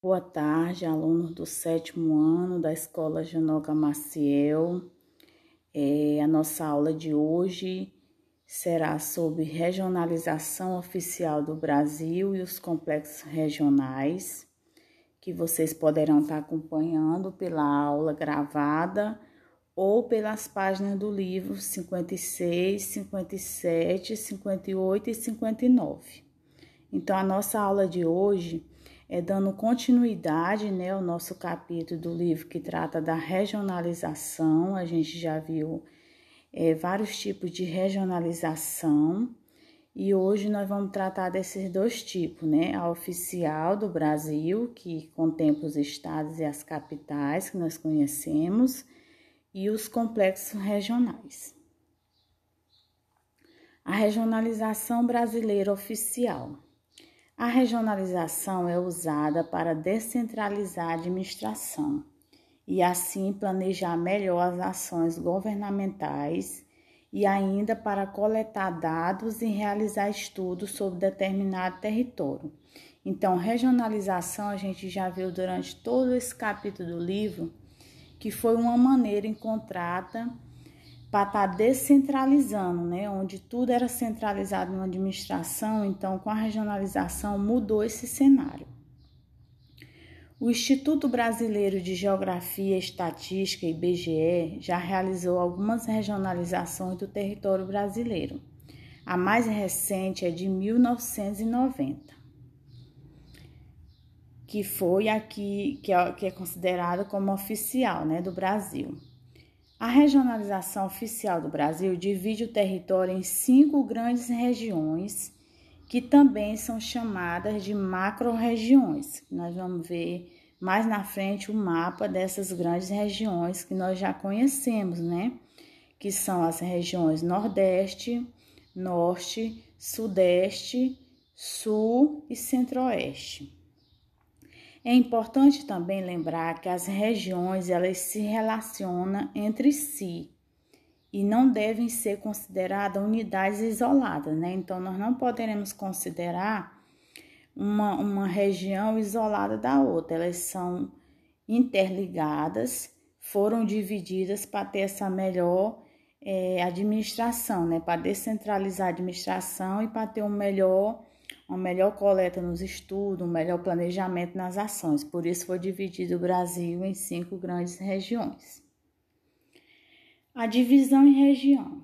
Boa tarde, alunos do 7º ano da Escola Janoca Maciel. A nossa aula de hoje será sobre regionalização oficial do Brasil e os complexos regionais, que vocês poderão estar acompanhando pela aula gravada ou pelas páginas do livro 56, 57, 58 e 59. Então, a nossa aula de hoje é dando continuidade, ao nosso capítulo do livro que trata da regionalização. A gente já viu vários tipos de regionalização e hoje nós vamos tratar desses dois tipos, a oficial do Brasil, que contempla os estados e as capitais que nós conhecemos, e os complexos regionais. A regionalização brasileira oficial. A regionalização é usada para descentralizar a administração e assim planejar melhor as ações governamentais e ainda para coletar dados e realizar estudos sobre determinado território. Então, regionalização a gente já viu durante todo esse capítulo do livro que foi uma maneira encontrada para estar descentralizando, onde tudo era centralizado na administração. Então, com a regionalização, mudou esse cenário. O Instituto Brasileiro de Geografia e Estatística, IBGE, já realizou algumas regionalizações do território brasileiro. A mais recente é de 1990, que foi aqui, que é considerada como oficial, do Brasil. A regionalização oficial do Brasil divide o território em 5 grandes regiões, que também são chamadas de macro-regiões. Nós vamos ver mais na frente o mapa dessas grandes regiões que nós já conhecemos, que são as regiões Nordeste, Norte, Sudeste, Sul e Centro-Oeste. É importante também lembrar que as regiões elas se relacionam entre si e não devem ser consideradas unidades isoladas, Então, nós não poderemos considerar uma região isolada da outra. Elas são interligadas, foram divididas para ter essa melhor administração, para descentralizar a administração e para ter uma melhor coleta nos estudos, um melhor planejamento nas ações. Por isso foi dividido o Brasil em 5 grandes regiões. A divisão em região.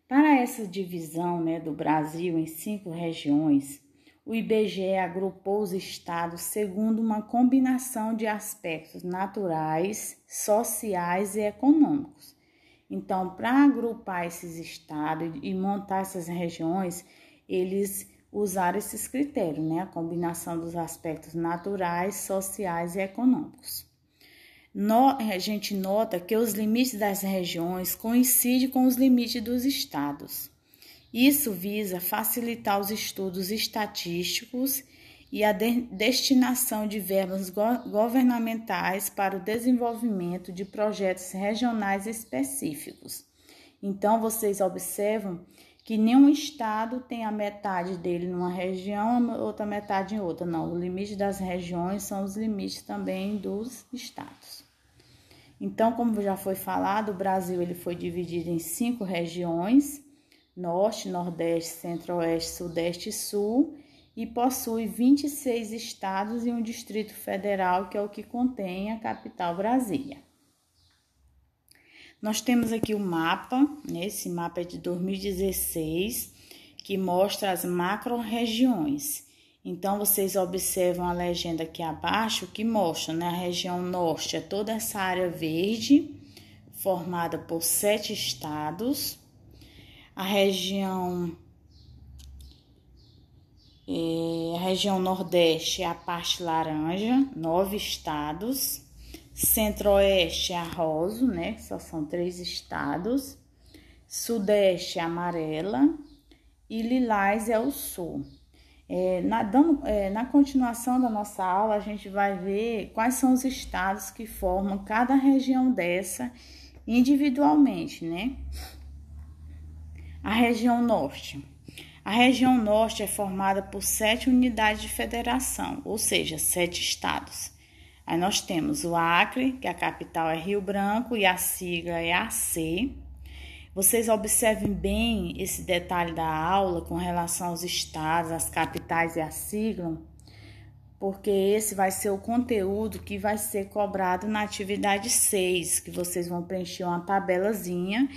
Para essa divisão do Brasil em 5 regiões, o IBGE agrupou os estados segundo uma combinação de aspectos naturais, sociais e econômicos. Então, para agrupar esses estados e montar essas regiões, eles usaram esses critérios, a combinação dos aspectos naturais, sociais e econômicos. A gente nota que os limites das regiões coincidem com os limites dos estados. Isso visa facilitar os estudos estatísticos e a destinação de verbas governamentais para o desenvolvimento de projetos regionais específicos. Então, vocês observam que nenhum estado tem a metade dele numa região, a outra metade em outra. Não, o limite das regiões são os limites também dos estados. Então, como já foi falado, o Brasil ele foi dividido em 5 regiões, Norte, Nordeste, Centro-Oeste, Sudeste e Sul, e possui 26 estados e um Distrito Federal, que é o que contém a capital Brasília. Nós temos aqui o mapa, esse mapa é de 2016, que mostra as macro-regiões. Então, vocês observam a legenda aqui abaixo, que mostra, a região norte é toda essa área verde, formada por 7 estados. A região nordeste é a parte laranja, 9 estados. Centro-oeste é a rosa, só são 3 estados. Sudeste é amarela e lilás é o sul. Na continuação da nossa aula, a gente vai ver quais são os estados que formam cada região dessa individualmente, A região norte. A região norte é formada por 7 unidades de federação, ou seja, 7 estados. Aí nós temos o Acre, que a capital é Rio Branco e a sigla é AC. Vocês observem bem esse detalhe da aula com relação aos estados, as capitais e a sigla, porque esse vai ser o conteúdo que vai ser cobrado na atividade 6, que vocês vão preencher uma tabelazinha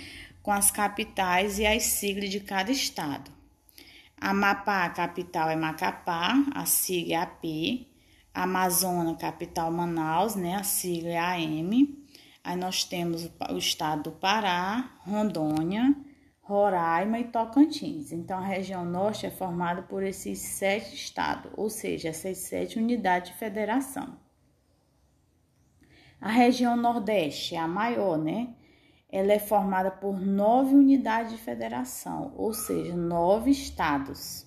com as capitais e as siglas de cada estado. Amapá, a capital é Macapá, a sigla é AP. Amazonas, capital Manaus, né? A sigla é AM. Aí nós temos o estado do Pará, Rondônia, Roraima e Tocantins. Então, a região norte é formada por esses 7 estados, ou seja, essas 7 unidades de federação. A região nordeste é a maior, né? Ela é formada por 9 unidades de federação, ou seja, 9 estados.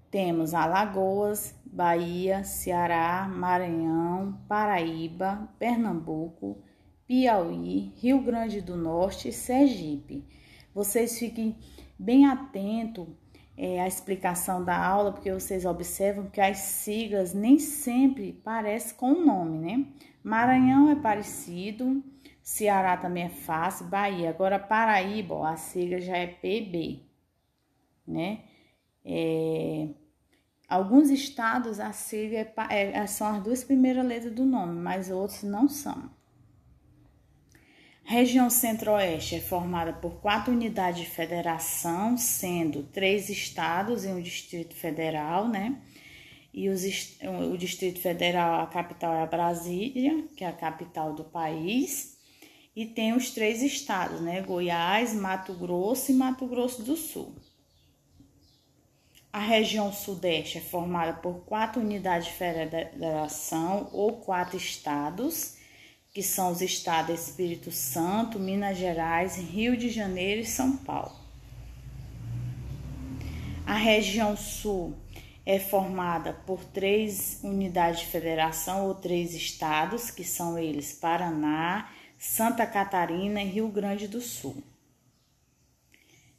Temos Alagoas, Bahia, Ceará, Maranhão, Paraíba, Pernambuco, Piauí, Rio Grande do Norte e Sergipe. Vocês fiquem bem atentos à explicação da aula, porque vocês observam que as siglas nem sempre parecem com o nome, né? Maranhão é parecido, Ceará também é fácil, Bahia. Agora, Paraíba, ó, a sigla já é PB, né? Alguns estados, a sigla são as 2 primeiras letras do nome, mas outros não são. Região Centro-Oeste é formada por 4 unidades de federação, sendo 3 estados e um Distrito Federal, né? E o Distrito Federal, a capital é a Brasília, que é a capital do país. E tem os 3 estados, né? Goiás, Mato Grosso e Mato Grosso do Sul. A região Sudeste é formada por 4 unidades de federação ou 4 estados, que são os estados Espírito Santo, Minas Gerais, Rio de Janeiro e São Paulo. A região Sul é formada por 3 unidades de federação ou 3 estados, que são eles Paraná, Santa Catarina e Rio Grande do Sul.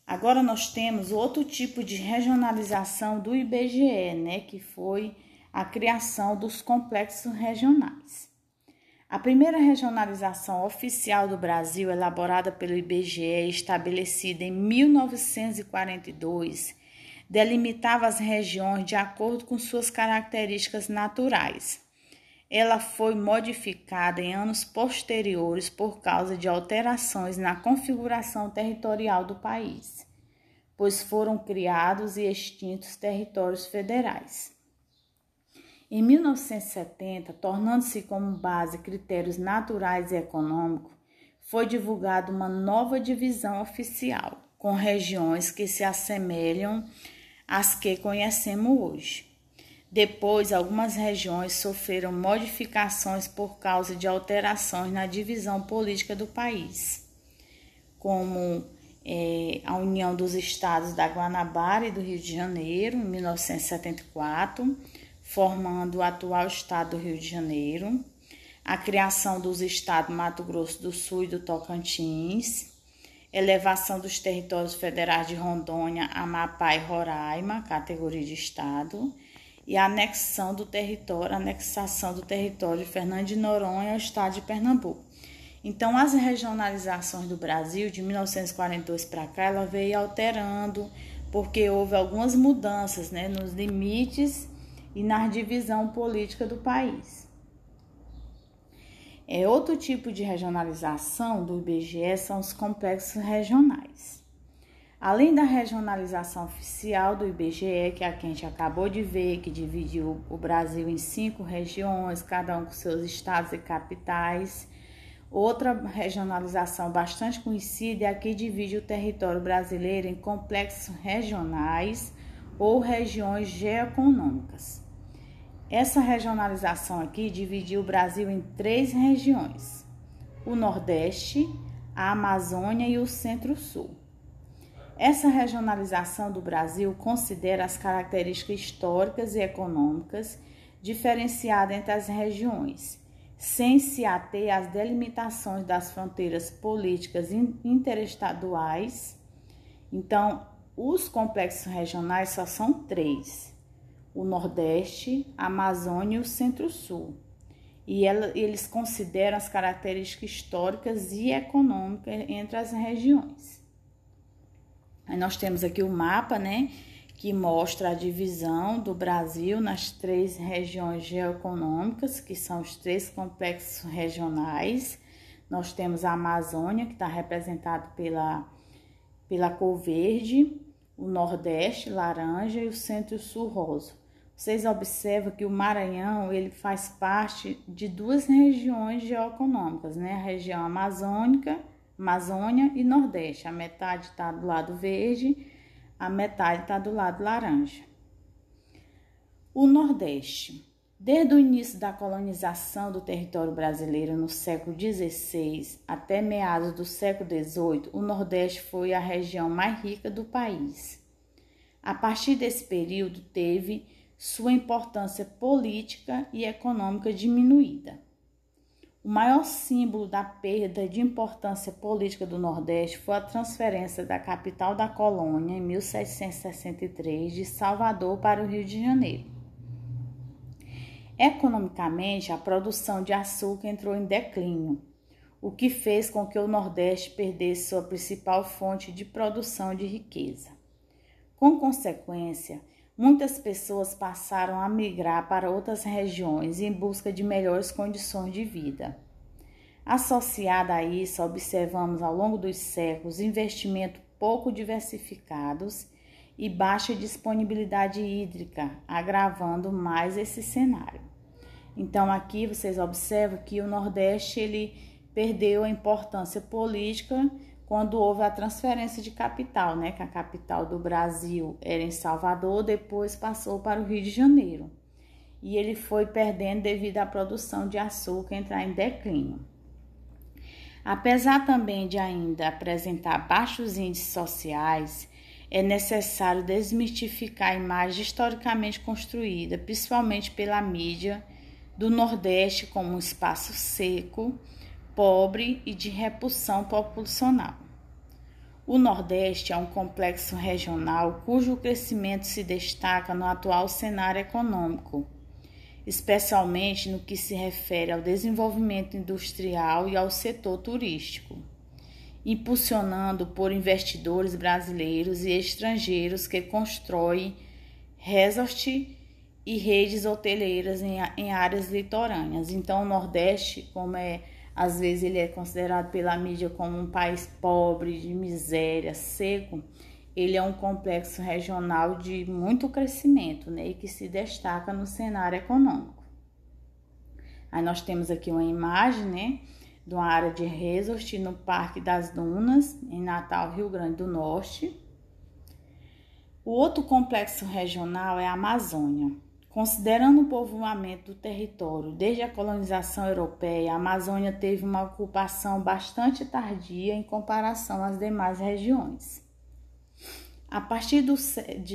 Agora nós temos outro tipo de regionalização do IBGE, né, que foi a criação dos complexos regionais. A primeira regionalização oficial do Brasil, elaborada pelo IBGE e estabelecida em 1942, delimitava as regiões de acordo com suas características naturais. Ela foi modificada em anos posteriores por causa de alterações na configuração territorial do país, pois foram criados e extintos territórios federais. Em 1970, tornando-se como base critérios naturais e econômicos, foi divulgada uma nova divisão oficial, com regiões que se assemelham às que conhecemos hoje. Depois, algumas regiões sofreram modificações por causa de alterações na divisão política do país, como a União dos Estados da Guanabara e do Rio de Janeiro, em 1974, formando o atual estado do Rio de Janeiro, a criação dos estados Mato Grosso do Sul e do Tocantins, elevação dos territórios federais de Rondônia, Amapá e Roraima, categoria de estado, e a anexação do território de Fernando de Noronha ao estado de Pernambuco. Então, as regionalizações do Brasil, de 1942 para cá, ela veio alterando, porque houve algumas mudanças, né, nos limites e na divisão política do país. Outro tipo de regionalização do IBGE são os complexos regionais. Além da regionalização oficial do IBGE, que é a que a gente acabou de ver, que dividiu o Brasil em 5 regiões, cada um com seus estados e capitais, outra regionalização bastante conhecida é a que divide o território brasileiro em complexos regionais ou regiões geoeconômicas. Essa regionalização aqui dividiu o Brasil em 3 regiões: o Nordeste, a Amazônia e o Centro-Sul. Essa regionalização do Brasil considera as características históricas e econômicas diferenciadas entre as regiões, sem se ater às delimitações das fronteiras políticas interestaduais. Então, os complexos regionais só são 3: o Nordeste, a Amazônia e o Centro-Sul. E eles consideram as características históricas e econômicas entre as regiões. Aí nós temos aqui o mapa, né, que mostra a divisão do Brasil nas 3 regiões geoeconômicas, que são os 3 complexos regionais. Nós temos a Amazônia, que está representado pela cor verde, o Nordeste, laranja, e o Centro-Sul, rosa. Vocês observam que o Maranhão ele faz parte de 2 regiões geoeconômicas, né? A região amazônia e Nordeste. A metade está do lado verde, a metade está do lado laranja. O Nordeste. Desde o início da colonização do território brasileiro no século XVI até meados do século XVIII, o Nordeste foi a região mais rica do país. A partir desse período, teve sua importância política e econômica diminuída. O maior símbolo da perda de importância política do Nordeste foi a transferência da capital da colônia, em 1763, de Salvador para o Rio de Janeiro. Economicamente, a produção de açúcar entrou em declínio, o que fez com que o Nordeste perdesse sua principal fonte de produção de riqueza. Com consequência, muitas pessoas passaram a migrar para outras regiões em busca de melhores condições de vida. Associada a isso, observamos ao longo dos séculos investimentos pouco diversificados e baixa disponibilidade hídrica, agravando mais esse cenário. Então aqui vocês observam que o Nordeste ele perdeu a importância política quando houve a transferência de capital, né? Que a capital do Brasil era em Salvador, depois passou para o Rio de Janeiro. E ele foi perdendo devido à produção de açúcar entrar em declínio. Apesar também de ainda apresentar baixos índices sociais, é necessário desmistificar a imagem historicamente construída, principalmente pela mídia, do Nordeste como um espaço seco, pobre e de repulsão populacional. O Nordeste é um complexo regional cujo crescimento se destaca no atual cenário econômico, especialmente no que se refere ao desenvolvimento industrial e ao setor turístico, impulsionando por investidores brasileiros e estrangeiros que constroem resorts e redes hoteleiras em áreas litorâneas. Então, o Nordeste, como às vezes ele é considerado pela mídia como um país pobre, de miséria, seco, ele é um complexo regional de muito crescimento, né, e que se destaca no cenário econômico. Aí nós temos aqui uma imagem, né, de uma área de resort no Parque das Dunas, em Natal, Rio Grande do Norte. O outro complexo regional é a Amazônia. Considerando o povoamento do território desde a colonização europeia, a Amazônia teve uma ocupação bastante tardia em comparação às demais regiões. A partir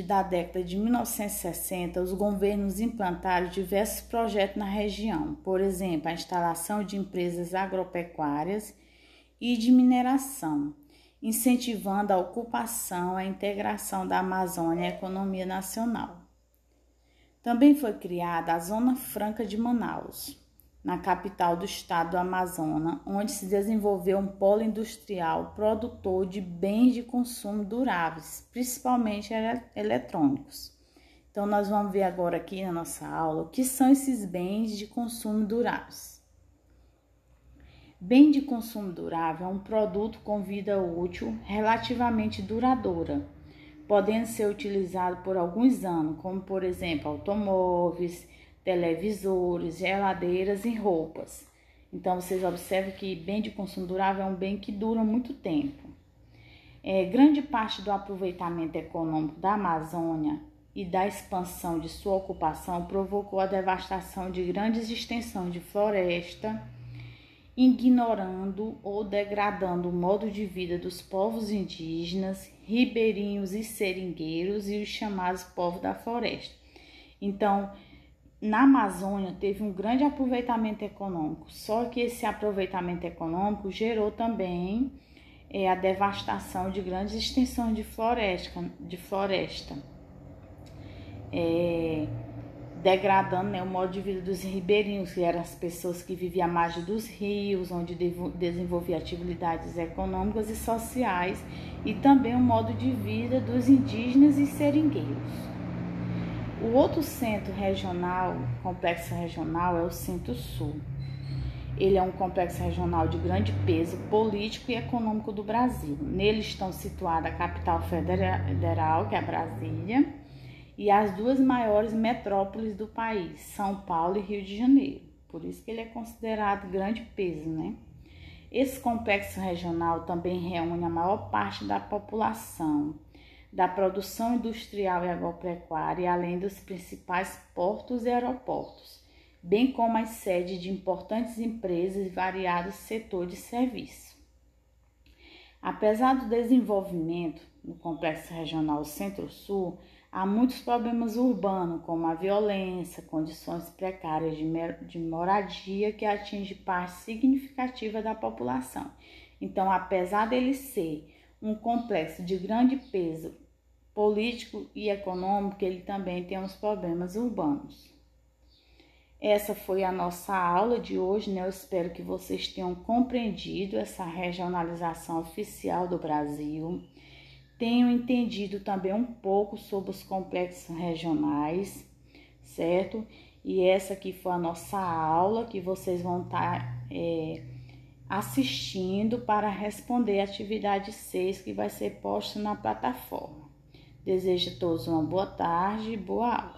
da década de 1960, os governos implantaram diversos projetos na região, por exemplo, a instalação de empresas agropecuárias e de mineração, incentivando a ocupação e a integração da Amazônia à economia nacional. Também foi criada a Zona Franca de Manaus, na capital do estado do Amazonas, onde se desenvolveu um polo industrial produtor de bens de consumo duráveis, principalmente eletrônicos. Então, nós vamos ver agora aqui na nossa aula o que são esses bens de consumo duráveis. Bem de consumo durável é um produto com vida útil relativamente duradoura, podendo ser utilizado por alguns anos, como por exemplo automóveis, televisores, geladeiras e roupas. Então vocês observam que bem de consumo durável é um bem que dura muito tempo. Grande parte do aproveitamento econômico da Amazônia e da expansão de sua ocupação provocou a devastação de grandes extensões de floresta, ignorando ou degradando o modo de vida dos povos indígenas, ribeirinhos e seringueiros e os chamados povos da floresta. Então, na Amazônia teve um grande aproveitamento econômico, só que esse aproveitamento econômico gerou também é a devastação de grandes extensões de floresta, degradando, né, o modo de vida dos ribeirinhos, que eram as pessoas que viviam à margem dos rios, onde desenvolviam atividades econômicas e sociais, e também o modo de vida dos indígenas e seringueiros. O outro centro regional, complexo regional, é o Centro-Sul. Ele é um complexo regional de grande peso político e econômico do Brasil. Nele estão situadas a capital federal, que é Brasília, e as duas maiores metrópoles do país, São Paulo e Rio de Janeiro. Por isso que ele é considerado grande peso, né? Esse complexo regional também reúne a maior parte da população, da produção industrial e agropecuária, além dos principais portos e aeroportos, bem como as sedes de importantes empresas e variados setores de serviço. Apesar do desenvolvimento no Complexo Regional Centro-Sul, há muitos problemas urbanos, como a violência, condições precárias de moradia que atinge parte significativa da população. Então, apesar dele ser um complexo de grande peso político e econômico, ele também tem uns problemas urbanos. Essa foi a nossa aula de hoje, né? Eu espero que vocês tenham compreendido essa regionalização oficial do Brasil, tenham entendido também um pouco sobre os complexos regionais, certo? E essa aqui foi a nossa aula que vocês vão estar assistindo para responder a atividade 6 que vai ser posta na plataforma. Desejo a todos uma boa tarde e boa aula.